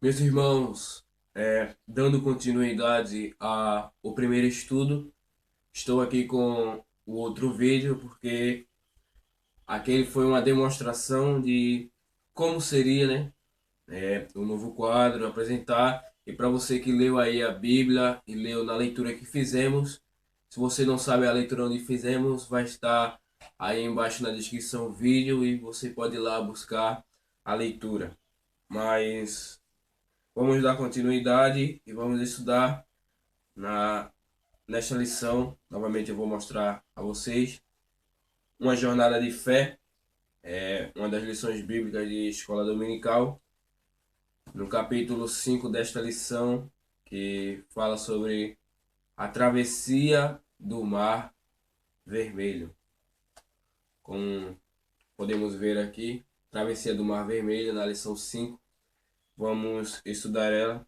Meus irmãos, dando continuidade ao primeiro estudo, estou aqui com o outro vídeo porque aquele foi uma demonstração de como seria, né, o novo quadro, apresentar. E para você que leu aí a Bíblia e leu na leitura que fizemos, se você não sabe a leitura onde fizemos, vai estar aí embaixo na descrição o vídeo e você pode ir lá buscar a leitura. Mas vamos dar continuidade e vamos estudar na nesta lição. Novamente eu vou mostrar a vocês uma jornada de fé, uma das lições bíblicas de escola dominical, no capítulo 5 desta lição, que fala sobre a travessia do Mar Vermelho. Como podemos ver aqui, travessia do Mar Vermelho na lição 5. Vamos estudar ela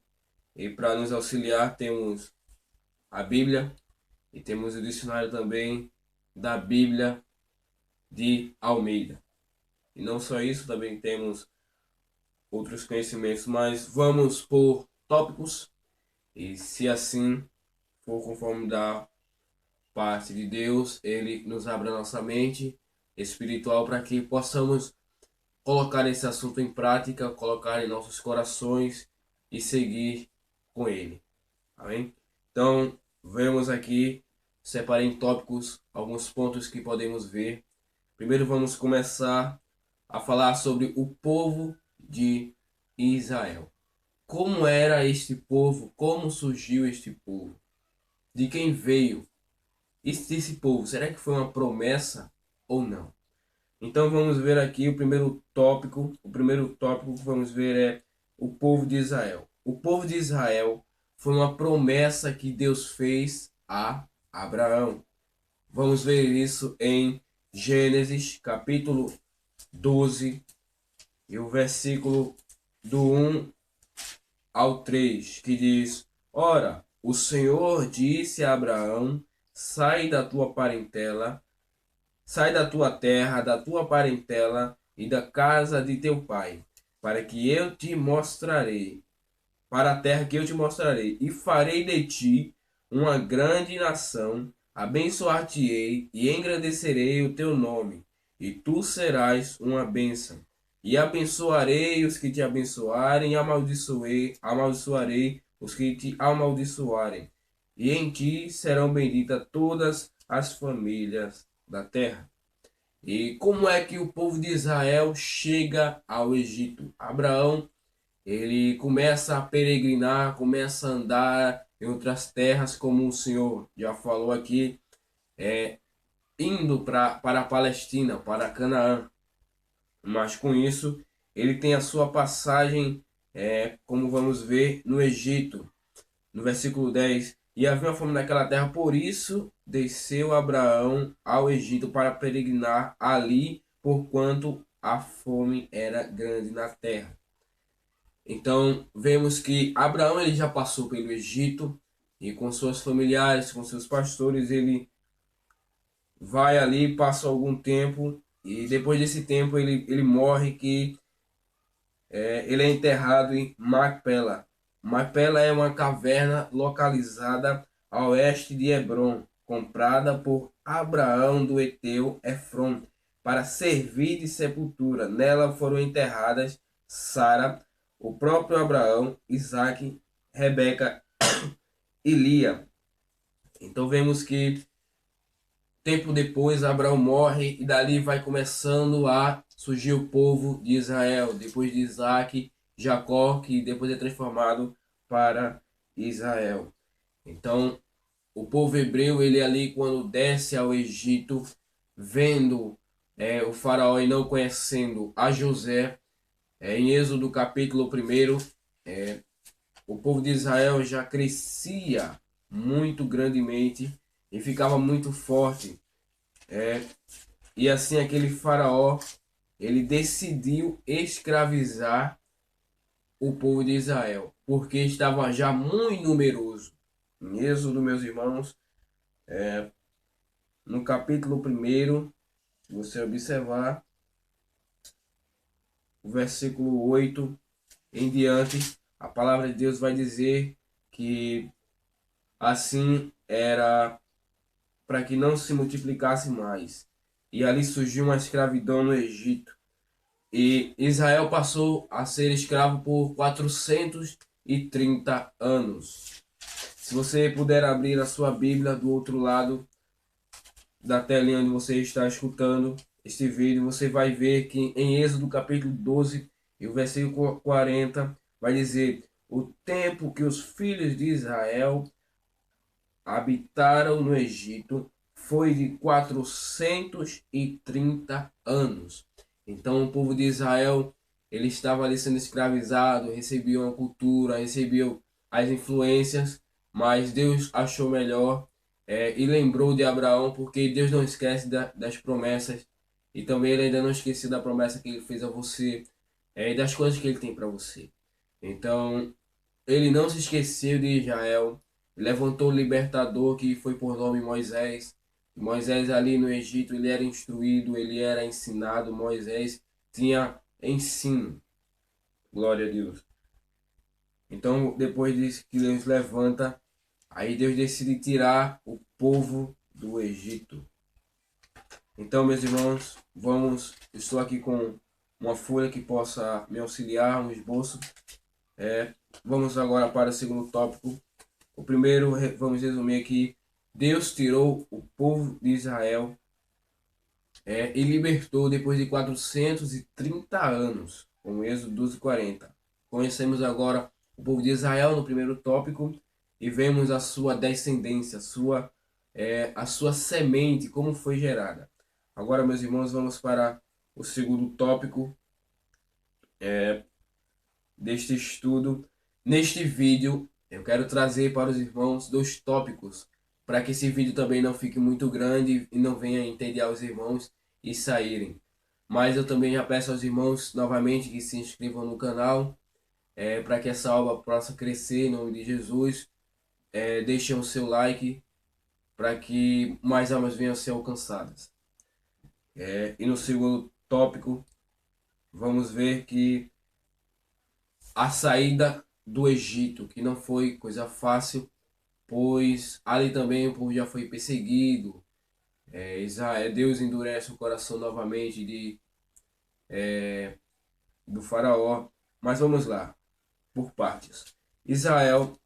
e para nos auxiliar temos a Bíblia. E temos o dicionário também da Bíblia de Almeida. E não só isso, também temos outros conhecimentos, mas vamos por tópicos. E se assim for conforme da parte de Deus, Ele nos abra nossa mente espiritual para que possamos colocar esse assunto em prática, colocar em nossos corações e seguir com Ele. Amém? Então, vemos aqui, separei em tópicos alguns pontos que podemos ver. Primeiro, vamos começar a falar sobre o povo de Israel. Como era este povo? Como surgiu este povo? De quem veio esse povo? Será que foi uma promessa ou não? Então, vamos ver aqui o primeiro tópico. O primeiro tópico que vamos ver é o povo de Israel. O povo de Israel foi uma promessa que Deus fez a Abraão. Vamos ver isso em Gênesis, capítulo 12, e o versículo do 1 ao 3, que diz: Ora, o Senhor disse a Abraão: Sai da tua parentela, sai da tua terra, da tua parentela e da casa de teu pai, para que eu te mostrarei, para a terra que eu te mostrarei, e farei de ti uma grande nação, abençoar-te-ei e engrandecerei o teu nome, e tu serás uma bênção. E abençoarei os que te abençoarem, e amaldiçoarei os que te amaldiçoarem. E em ti serão benditas todas as famílias da terra. E como é que o povo de Israel chega ao Egito? Abraão, ele começa a peregrinar, começa a andar em outras terras, como o Senhor já falou aqui, indo para a Palestina, para Canaã. Mas com isso, ele tem a sua passagem, como vamos ver, no Egito. No versículo 10, e havia uma fome naquela terra, por isso desceu Abraão ao Egito para peregrinar ali, porquanto a fome era grande na terra. Então, vemos que Abraão ele já passou pelo Egito e com seus familiares, com seus pastores, ele vai ali, passa algum tempo e depois desse tempo ele morre que ele é enterrado em Macpela. Macpela é uma caverna localizada a oeste de Hebron, comprada por Abraão do Eteu Efron para servir de sepultura. Nela foram enterradas Sara, o próprio Abraão, Isaque, Rebeca e Lia. Então vemos que tempo depois Abraão morre e dali vai começando a surgir o povo de Israel. Depois de Isaac, Jacó, que depois é transformado para Israel. Então, o povo hebreu, ele ali quando desce ao Egito, vendo o faraó e não conhecendo a José, em Êxodo capítulo 1, o povo de Israel já crescia muito grandemente e ficava muito forte. É, e assim aquele faraó, ele decidiu escravizar o povo de Israel, porque estava já muito numeroso. Em Êxodo, meus irmãos, no capítulo 1, se você observar, o versículo 8 em diante, a palavra de Deus vai dizer que assim era para que não se multiplicasse mais. E ali surgiu uma escravidão no Egito. E Israel passou a ser escravo por 430 anos. Se você puder abrir a sua Bíblia do outro lado da telinha onde você está escutando este vídeo, você vai ver que em Êxodo capítulo 12 e o versículo 40 vai dizer: o tempo que os filhos de Israel habitaram no Egito foi de 430 anos. Então o povo de Israel, ele estava ali sendo escravizado, recebia uma cultura, recebia as influências, mas Deus achou melhor e lembrou de Abraão, porque Deus não esquece das promessas, e também ele ainda não esqueceu da promessa que ele fez a você e das coisas que ele tem para você. Então ele não se esqueceu de Israel, levantou o libertador que foi por nome Moisés. Moisés ali no Egito, ele era instruído, ele era ensinado. Moisés tinha ensino. Glória a Deus. Então, depois disso que Deus levanta, aí Deus decide tirar o povo do Egito. Então, meus irmãos, estou aqui com uma folha que possa me auxiliar, um esboço. Vamos agora para o segundo tópico. O primeiro, vamos resumir aqui. Deus tirou o povo de Israel e libertou depois de 430 anos, com Êxodo 12:40. Conhecemos agora o povo de Israel no primeiro tópico e vemos a sua descendência, a sua semente, como foi gerada. Agora, meus irmãos, vamos para o segundo tópico deste estudo. Neste vídeo, eu quero trazer para os irmãos 2 tópicos, para que esse vídeo também não fique muito grande e não venha entediar os irmãos e saírem. Mas eu também já peço aos irmãos novamente que se inscrevam no canal, para que essa obra possa crescer em nome de Jesus. Deixem o seu like para que mais almas venham a ser alcançadas. E no segundo tópico, vamos ver que a saída do Egito, que não foi coisa fácil, pois ali também o povo já foi perseguido. Deus endurece o coração novamente do faraó. Mas vamos lá, por partes. Israel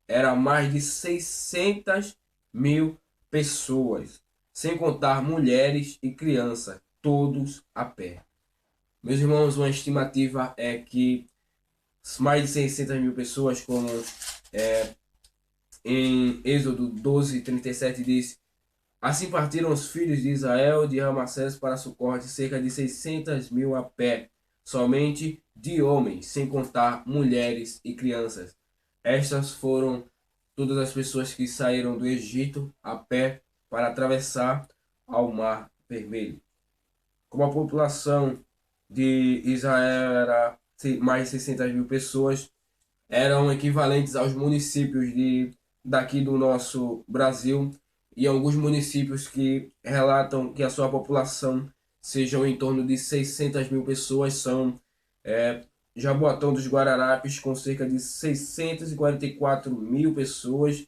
era mais de 600 mil pessoas, sem contar mulheres e crianças, todos a pé. Meus irmãos, uma estimativa é que mais de 600 mil pessoas, como em Êxodo 12:37 diz: assim partiram os filhos de Israel de Ramassés para Sucote, cerca de 600 mil a pé, somente de homens, sem contar mulheres e crianças. Estas foram todas as pessoas que saíram do Egito a pé para atravessar ao Mar Vermelho. Como a população de Israel era mais de 600 mil pessoas, eram equivalentes aos municípios daqui do nosso Brasil, e alguns municípios que relatam que a sua população sejam em torno de 600 mil pessoas são Jaboatão dos Guararapes, com cerca de 644 mil pessoas,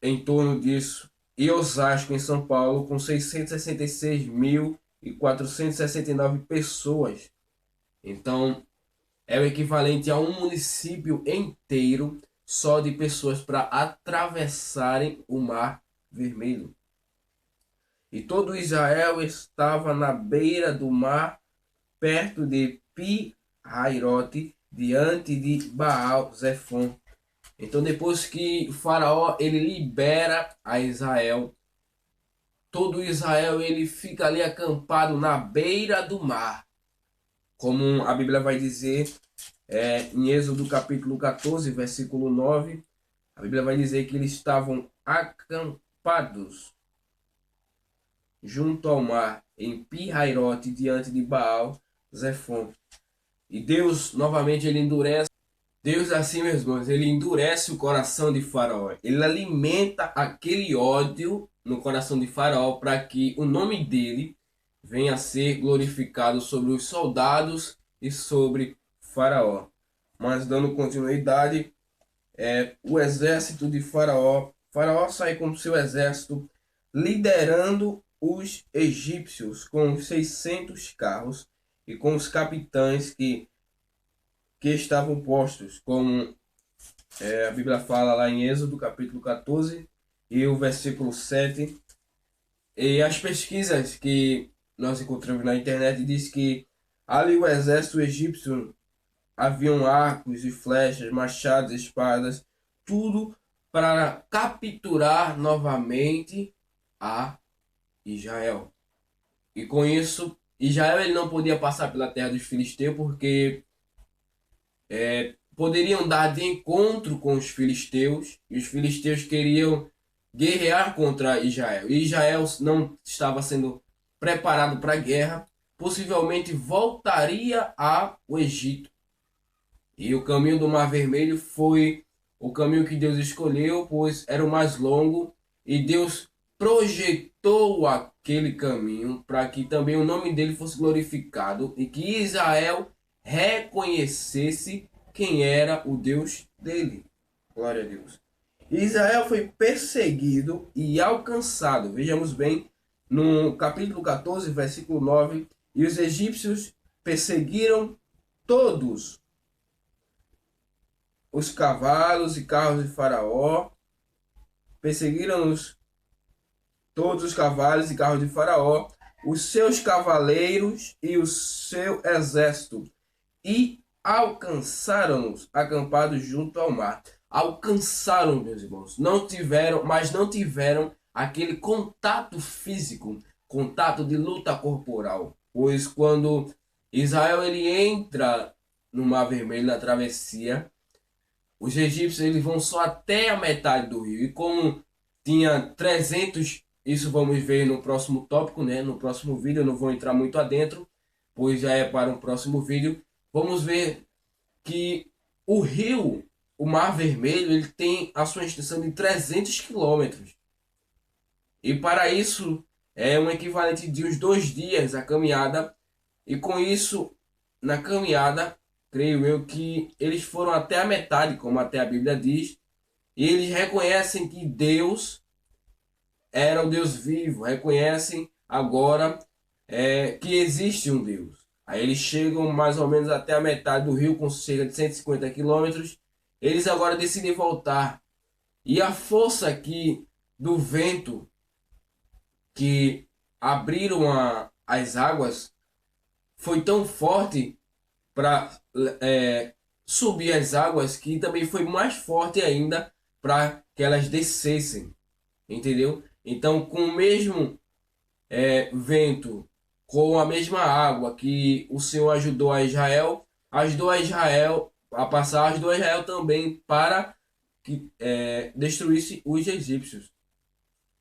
em torno disso, e Osasco, em São Paulo, com 666.469 pessoas. Então, é o equivalente a um município inteiro só de pessoas para atravessarem o Mar Vermelho. E todo Israel estava na beira do mar, perto de Pi-Hairote, diante de Baal-Zefon. Então, depois que o faraó ele libera a Israel, todo Israel ele fica ali acampado na beira do mar. Como a Bíblia vai dizer em Êxodo capítulo 14, versículo 9, a Bíblia vai dizer que eles estavam acampados junto ao mar, em Pi-Hairote, diante de Baal-Zefon. E Deus, novamente, ele endurece. Deus, assim, meus irmãos, ele endurece o coração de Faraó. Ele alimenta aquele ódio no coração de Faraó para que o nome dele venha a ser glorificado sobre os soldados e sobre Faraó. Mas dando continuidade, o exército de Faraó. Faraó sai com seu exército, liderando os egípcios com os 600 carros e com os capitães que estavam postos, como a Bíblia fala lá em Êxodo, capítulo 14, e o versículo 7. E as pesquisas que nós encontramos na internet diz que ali o exército egípcio haviam arcos e flechas, machados, espadas, tudo para capturar novamente a Israel. E com isso, Israel ele não podia passar pela terra dos filisteus porque poderiam dar de encontro com os filisteus e os filisteus queriam guerrear contra Israel. E Israel não estava sendo preparado para a guerra, possivelmente voltaria ao Egito. E o caminho do Mar Vermelho foi o caminho que Deus escolheu, pois era o mais longo, e Deus projetou aquele caminho para que também o nome dele fosse glorificado e que Israel reconhecesse quem era o Deus dele. Glória a Deus. Israel foi perseguido e alcançado. Vejamos bem, no capítulo 14, versículo 9, e os egípcios perseguiram todos os cavalos e carros de Faraó, perseguiram-nos todos os cavalos e carros de Faraó, os seus cavaleiros e o seu exército, e alcançaram-nos acampados junto ao mar. Alcançaram, meus irmãos, não tiveram aquele contato físico, contato de luta corporal, pois quando Israel ele entra no Mar Vermelho na travessia, os egípcios eles vão só até a metade do rio. E como tinha 300, isso vamos ver no próximo tópico, né? No próximo vídeo, eu não vou entrar muito adentro, pois já é para um próximo vídeo. Vamos ver que o rio, o Mar Vermelho, ele tem a sua extensão de 300 quilômetros. E para isso é um equivalente de uns 2 dias a caminhada. E com isso, na caminhada, creio eu que eles foram até a metade, como até a Bíblia diz, e eles reconhecem que Deus era o Deus vivo, reconhecem agora que existe um Deus. Aí eles chegam mais ou menos até a metade do rio, com cerca de 150 quilômetros. Eles agora decidem voltar. E a força aqui do vento que abriram as águas foi tão forte para subir as águas que também foi mais forte ainda para que elas descessem, entendeu? Então, com o mesmo vento, com a mesma água que o Senhor ajudou a Israel a passar, ajudou a Israel também para que destruísse os egípcios.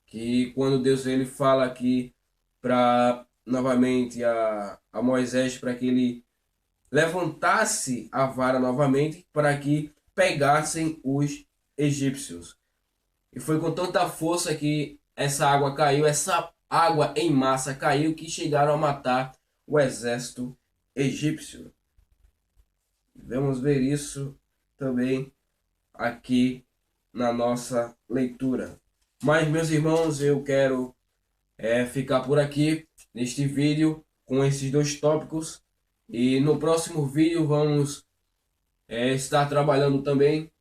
Que quando Deus ele fala aqui para novamente a Moisés para que ele levantasse a vara novamente para que pegassem os egípcios. E foi com tanta força que essa água caiu, essa água em massa caiu, que chegaram a matar o exército egípcio. Vamos ver isso também aqui na nossa leitura. Mas, meus irmãos, eu quero ficar por aqui neste vídeo com esses dois tópicos. E no próximo vídeo vamos estar trabalhando também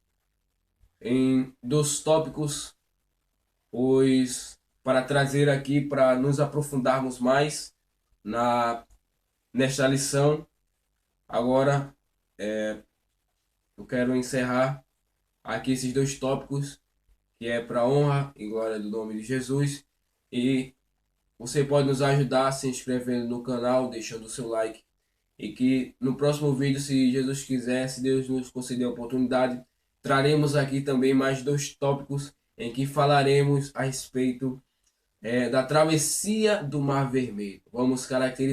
em 2 tópicos, pois para trazer aqui para nos aprofundarmos mais nesta lição. Agora eu quero encerrar aqui esses 2 tópicos, que é para honra e glória do nome de Jesus. E você pode nos ajudar se inscrevendo no canal, deixando o seu like. E que no próximo vídeo, se Jesus quiser, se Deus nos conceder a oportunidade, traremos aqui também mais 2 tópicos em que falaremos a respeito da travessia do Mar Vermelho. Vamos caracterizar